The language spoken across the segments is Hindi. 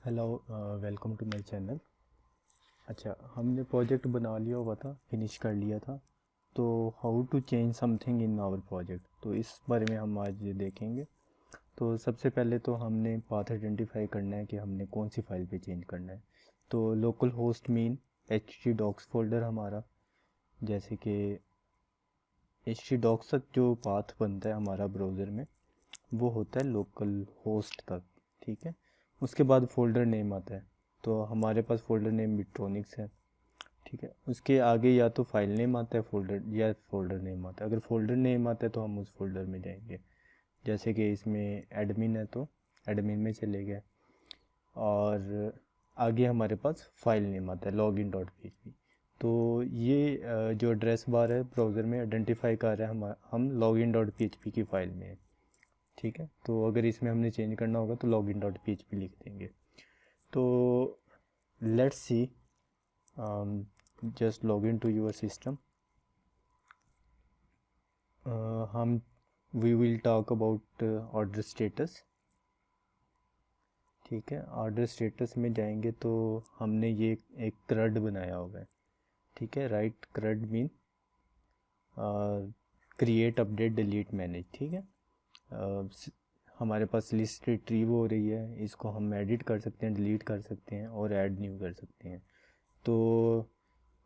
Hello, welcome to my channel. अच्छा, हमने प्रोजेक्ट बना लिया हुआ था, फिनिश कर लिया था। तो how to change something in our project, तो इस बारे में हम आज ये देखेंगे। तो सबसे पहले तो हमने पाथ आइडेंटिफाई करना है कि हमने कौन सी फाइल पे चेंज करना है। तो local host mean htdocs folder हमारा, जैसे कि htdocs तक जो पाथ बनता है हमारा ब्राउज़र में वो होता है लोकल होस्ट तक। ठीक है, उसके बाद फोल्डर नेम आता है। तो हमारे पास फोल्डर नेम बिट्रोनिक्स है। ठीक है, उसके आगे या तो फाइल नेम आता है फोल्डर या फोल्डर नेम आता है। अगर फोल्डर नेम आता है तो हम उस फोल्डर में जाएंगे, जैसे कि इसमें एडमिन है तो एडमिन में चले गए। और आगे हमारे पास फाइल नेम आता है login.php। तो ये जो एड्रेस बार है ब्राउज़र में आइडेंटिफाई कर रहा है हम login.php की फ़ाइल में है। ठीक है, तो अगर इसमें हमने चेंज करना होगा तो login.php लिख देंगे। तो let's see, just log in to your system. हम we will talk about order status. ठीक है, ऑर्डर स्टेटस में जाएंगे तो हमने ये एक CRUD बनाया हुआ है। ठीक है, right CRUD mean create update delete manage. ठीक है, हमारे पास लिस्ट रिट्रीव हो रही है, इसको हम एडिट कर सकते हैं, डिलीट कर सकते हैं और ऐड न्यू कर सकते हैं। तो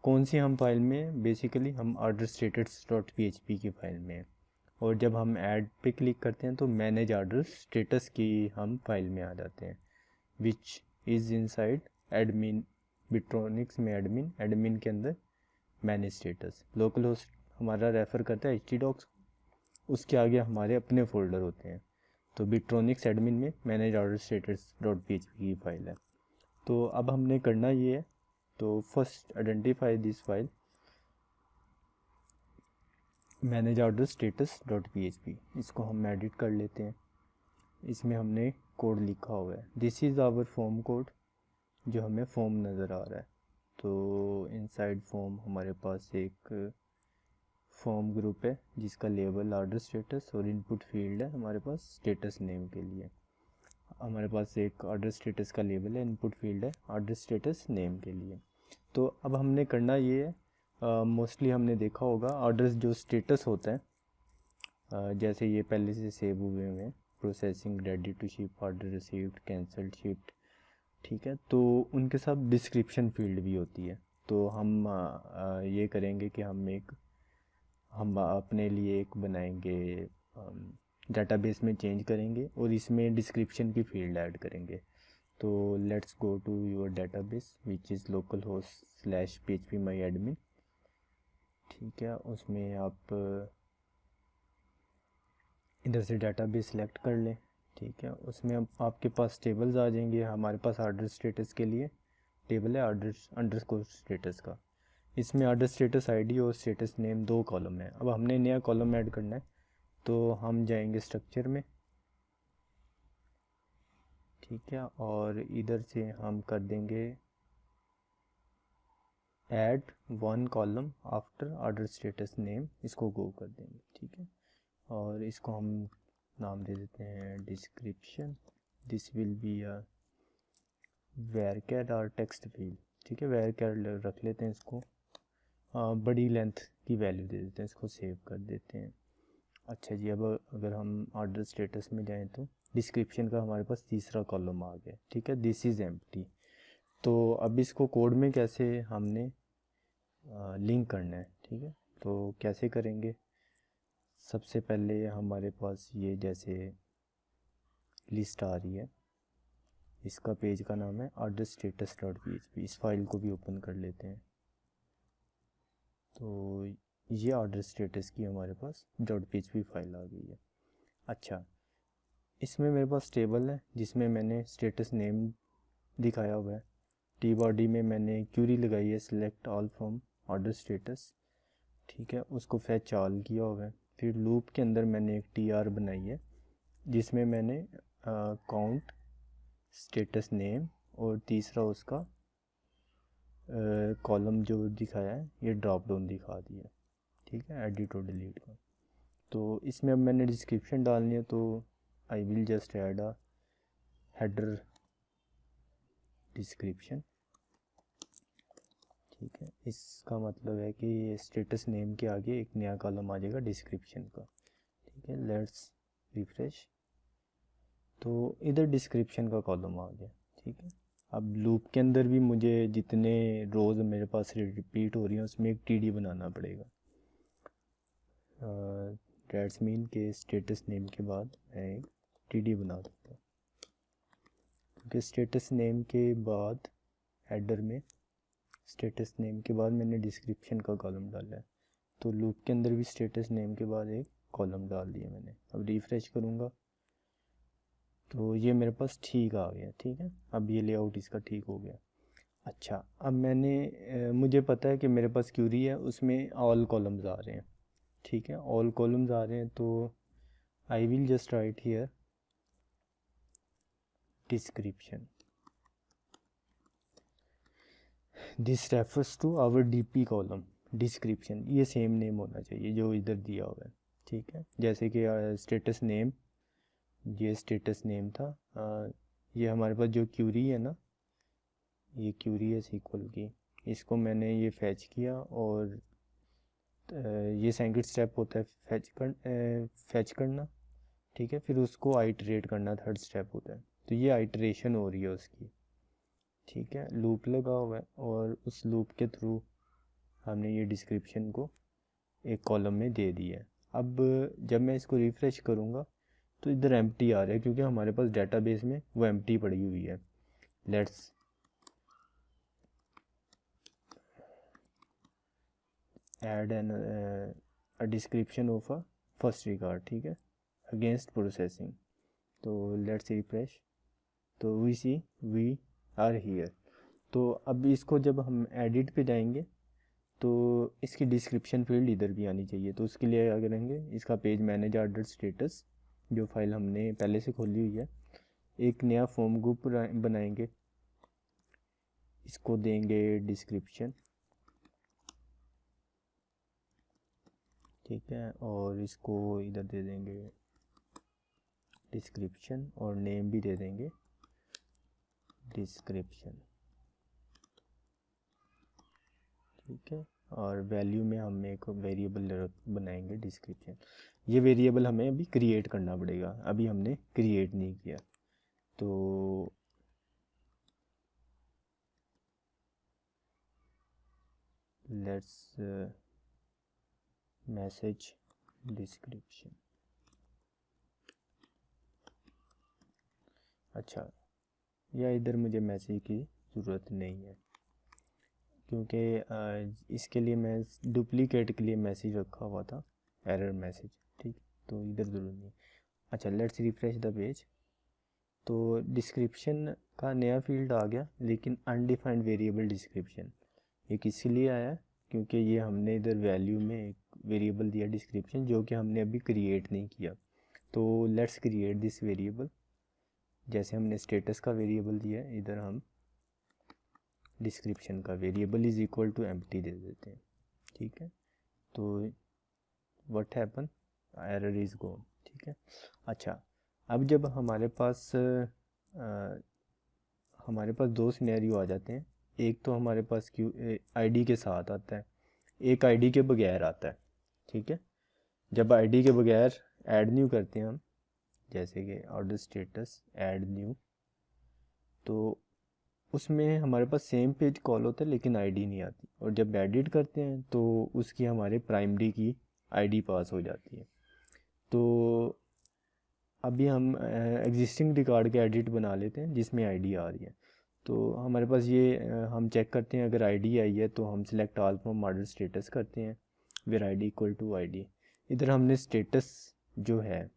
कौन सी हम फाइल में, बेसिकली हम ऑर्डर स्टेटस डॉट php की फ़ाइल में है। और जब हम ऐड पे क्लिक करते हैं तो मैनेज ऑर्डर स्टेटस की हम फाइल में आ जाते हैं, विच इज़ इनसाइड एडमिन। बिट्रोनिक्स में एडमिन के अंदर मैनेज स्टेटस। लोकल होस्ट हमारा रेफ़र करता है htdocs, उसके आगे हमारे अपने फोल्डर होते हैं। तो बिट्रोनिक्स एडमिन में manage order status dot php की फ़ाइल है। तो अब हमने करना ये है, तो first identify this file manage order status dot php। इसको हम एडिट कर लेते हैं। इसमें हमने कोड लिखा हुआ है, this is our form code, जो हमें फॉर्म नज़र आ रहा है। तो इनसाइड फॉर्म हमारे पास एक फॉर्म ग्रुप है जिसका लेबल ऑर्डर स्टेटस और इनपुट फील्ड है हमारे पास स्टेटस नेम के लिए। हमारे पास एक ऑर्डर स्टेटस का लेबल है, इनपुट फील्ड है ऑर्डर स्टेटस नेम के लिए। तो अब हमने करना ये है, मोस्टली हमने देखा होगा ऑर्डर्स जो स्टेटस होता है, जैसे ये पहले से सेव हुए हुए हैं, processing, ready to ship, order received, cancelled, shipped. ठीक है, तो उनके साथ डिस्क्रिप्शन फील्ड भी होती है। तो हम ये करेंगे कि हम अपने लिए एक बनाएंगे, डेटाबेस में चेंज करेंगे और इसमें डिस्क्रिप्शन की फील्ड ऐड करेंगे। तो let's go to your database which is local host slash php my admin. ठीक है, उसमें आप इधर से डेटाबेस सेलेक्ट कर लें। ठीक है, उसमें अब आपके पास टेबल्स आ जाएंगे। हमारे पास ऑर्डर स्टेटस के लिए टेबल है ऑर्डर अंडरस्कोर स्टेटस का। इसमें ऑर्डर स्टेटस आईडी और स्टेटस नेम 2 कॉलम है। अब हमने नया कॉलम ऐड करना है, तो हम जाएंगे स्ट्रक्चर में। ठीक है, और इधर से हम कर देंगे add 1 column after order status name, इसको गो कर देंगे। ठीक है, और इसको हम नाम दे देते हैं description. This will be a varchar और टेक्स्ट फील्ड। ठीक है, varchar रख लेते हैं इसको, बड़ी लेंथ की वैल्यू दे देते हैं, इसको सेव कर देते हैं। अच्छा जी, अब अगर हम ऑर्डर स्टेटस में जाएं तो डिस्क्रिप्शन का हमारे पास तीसरा कॉलम आ गया। ठीक है, दिस इज़ एम्प्टी। तो अब इसको कोड में कैसे हमने लिंक करना है। ठीक है, तो कैसे करेंगे, सबसे पहले हमारे पास ये जैसे लिस्ट आ रही है, इसका पेज का नाम है ऑर्डर स्टेटस डॉट php। इस फाइल को भी ओपन कर लेते हैं। तो ये ऑर्डर स्टेटस की हमारे पास डॉट php फाइल आ गई है। अच्छा, इसमें मेरे पास टेबल है जिसमें मैंने स्टेटस नेम दिखाया हुआ है। टी बॉडी में मैंने क्यूरी लगाई है select all from order status. ठीक है, उसको फैच ऑल किया हुआ है। फिर लूप के अंदर मैंने एक tr बनाई है जिसमें मैंने काउंट, स्टेटस नेम और तीसरा उसका कॉलम जो दिखाया है ये ड्रॉप डाउन दिखा दिया। ठीक है, एडिट और डिलीट का। तो इसमें अब मैंने डिस्क्रिप्शन डालनी है, तो I will just add a header description. ठीक है, इसका मतलब है कि स्टेटस नेम के आगे एक नया कॉलम आ जाएगा डिस्क्रिप्शन का। ठीक है, लेट्स रिफ्रेश, तो इधर डिस्क्रिप्शन का कॉलम आ गया। ठीक है, अब लूप के अंदर भी मुझे जितने रोज़ मेरे पास रिपीट हो रही हैं उसमें एक टीडी बनाना पड़ेगा। डेट्स मीन के स्टेटस नेम के बाद मैं एक टीडी बना दूँगा, क्योंकि स्टेटस नेम के बाद हेडर में स्टेटस नेम के बाद मैंने डिस्क्रिप्शन का कॉलम डाला है, तो लूप के अंदर भी स्टेटस नेम के बाद एक कॉलम डाल दिया मैंने। अब रिफ्रेश करूँगा तो ये मेरे पास ठीक आ गया। ठीक है, अब ये लेआउट इसका ठीक हो गया। अच्छा, अब मुझे पता है कि मेरे पास क्यूरी है, उसमें ऑल कॉलम्स आ रहे हैं। ठीक है, ऑल कॉलम्स आ रहे हैं, तो I will just write here description, this refers to our DP column description. ये सेम नेम होना चाहिए जो इधर दिया हुआ है। ठीक है, जैसे कि स्टेटस नेम, ये स्टेटस नेम था, ये हमारे पास जो क्यूरी है ना, ये क्यूरी है SQL की, इसको मैंने ये फैच किया, और ये सेकंड स्टेप होता है फैच करना। ठीक है, फिर उसको आइटरेट करना थर्ड स्टेप होता है, तो ये आइटरेशन हो रही है उसकी। ठीक है, लूप लगा हुआ है, और उस लूप के थ्रू हमने ये डिस्क्रिप्शन को एक कॉलम में दे दिया है। अब जब मैं इसको रिफ़्रेश करूँगा तो इधर एम्प्टी आ रहा है, क्योंकि हमारे पास डेटाबेस में वो एम्प्टी पड़ी हुई है। Let's add N a description of a first record. ठीक है, अगेंस्ट प्रोसेसिंग, तो लेट्स रिफ्रेश, तो वी आर हियर। तो अब इसको जब हम एडिट पे जाएंगे तो इसकी डिस्क्रिप्शन फील्ड इधर भी आनी चाहिए। तो उसके लिए क्या करेंगे, इसका पेज मैनेज ऑर्डर स्टेटस जो फाइल हमने पहले से खोली हुई है, एक नया फॉर्म ग्रुप बनाएंगे, इसको देंगे डिस्क्रिप्शन। ठीक है, और इसको इधर दे देंगे डिस्क्रिप्शन, और नेम भी दे देंगे डिस्क्रिप्शन। ठीक है, और वैल्यू में हम एक वेरिएबल बनाएंगे डिस्क्रिप्शन। ये वेरिएबल हमें अभी क्रिएट करना पड़ेगा, अभी हमने क्रिएट नहीं किया। तो लेट्स मैसेज डिस्क्रिप्शन। अच्छा, या इधर मुझे मैसेज की ज़रूरत नहीं है, क्योंकि इसके लिए मैं डुप्लीकेट के लिए मैसेज रखा हुआ था, एरर मैसेज। ठीक, तो इधर ज़रूरत नहीं। अच्छा, लेट्स रिफ्रेश द पेज, तो डिस्क्रिप्शन का नया फील्ड आ गया, लेकिन अनडिफाइंड वेरिएबल डिस्क्रिप्शन। ये किस लिए आया, क्योंकि ये हमने इधर वैल्यू में एक वेरिएबल दिया डिस्क्रिप्शन, जो कि हमने अभी क्रिएट नहीं किया। तो लेट्स क्रिएट दिस वेरिएबल, जैसे हमने स्टेटस का वेरिएबल दिया है, इधर हम डिस्क्रिप्शन का variable is equal to empty दे देते हैं। ठीक है, तो what happen, error is gone. ठीक है, अच्छा, अब जब हमारे पास दो सिनेरियो आ जाते हैं, एक तो हमारे पास आईडी के साथ आता है, एक आईडी के बगैर आता है। ठीक है, जब आईडी के बगैर ऐड न्यू करते हैं हम, जैसे कि ऑर्डर स्टेटस ऐड न्यू, तो उसमें हमारे पास सेम पेज कॉल होता है लेकिन आईडी नहीं आती, और जब एडिट करते हैं तो उसकी हमारे प्राइमरी की आईडी पास हो जाती है। तो अभी हम एग्जिस्टिंग रिकॉर्ड के एडिट बना लेते हैं जिसमें आईडी आ रही है। तो हमारे पास ये हम चेक करते हैं, अगर आईडी आई है तो हम select all from order status करते हैं, where ID equal to ID. इधर हमने स्टेटस जो है,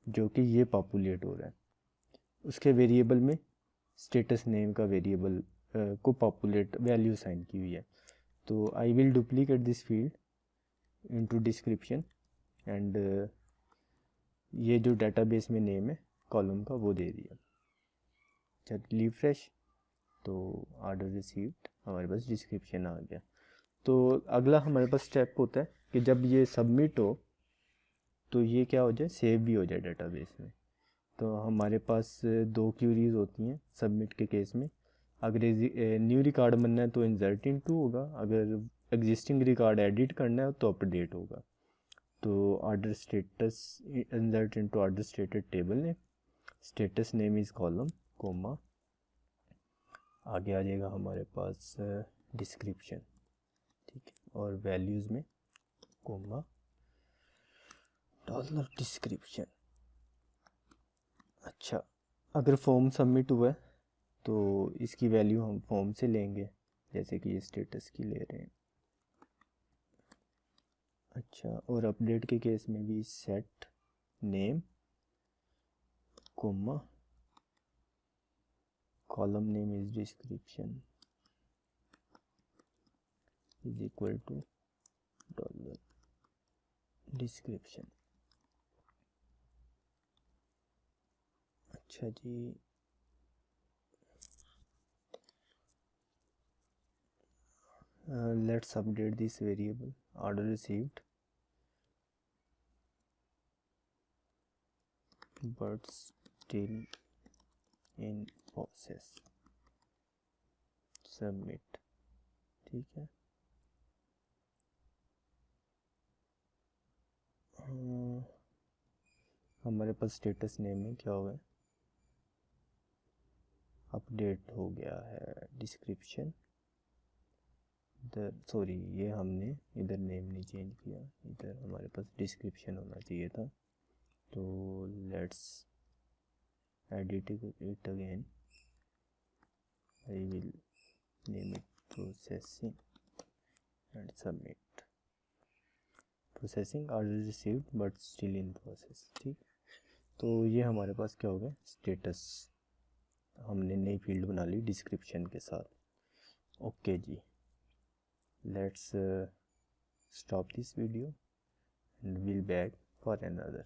जो कि ये पॉपुलेट हो रहा है, उसके वेरिएबल में स्टेटस नेम का वेरिएबल को पॉपुलेट वैल्यू साइन की हुई है। तो I will duplicate this field into description, and ये जो डेटाबेस में नेम है कॉलम का वो दे दिया। जब रिफ्रेश, तो ऑर्डर रिसीव्ड, हमारे पास डिस्क्रिप्शन आ गया। तो अगला हमारे पास स्टेप होता है कि जब ये सबमिट हो तो ये क्या हो जाए, सेव भी हो जाए डेटाबेस में। तो हमारे पास दो क्यूरीज होती हैं सबमिट के केस में, अगर न्यू रिकॉर्ड बनना है तो इंसर्ट इनटू होगा, अगर एग्जिस्टिंग रिकॉर्ड एडिट करना है तो अपडेट होगा। तो order status insert into order status table name, status name is column comma, आगे आ जाएगा हमारे पास डिस्क्रिप्शन, ठीक है, और वैल्यूज़ में कोमा डॉलर डिस्क्रिप्शन। अच्छा, अगर फॉर्म सबमिट हुआ है तो इसकी वैल्यू हम फॉर्म से लेंगे, जैसे कि ये स्टेटस की ले रहे हैं। अच्छा, और अपडेट के केस में भी set name comma column name is description is equal to dollar description. अच्छा जी, let's update this variable order received but still in process, submit, ठीक है। हमारे पास स्टेटस नेम में क्या हुआ है, अपडेट हो गया है डिस्क्रिप्शन। इधर सॉरी, ये हमने इधर नेम नहीं चेंज किया, इधर हमारे पास डिस्क्रिप्शन होना चाहिए था। तो let's edit it again, I will name it processing and submit. Processing order received but still in process, ठीक। तो ये हमारे पास क्या हो गया, स्टेटस, हमने नई फील्ड बना ली डिस्क्रिप्शन के साथ। ओके जी, let's stop this video and we'll back for another।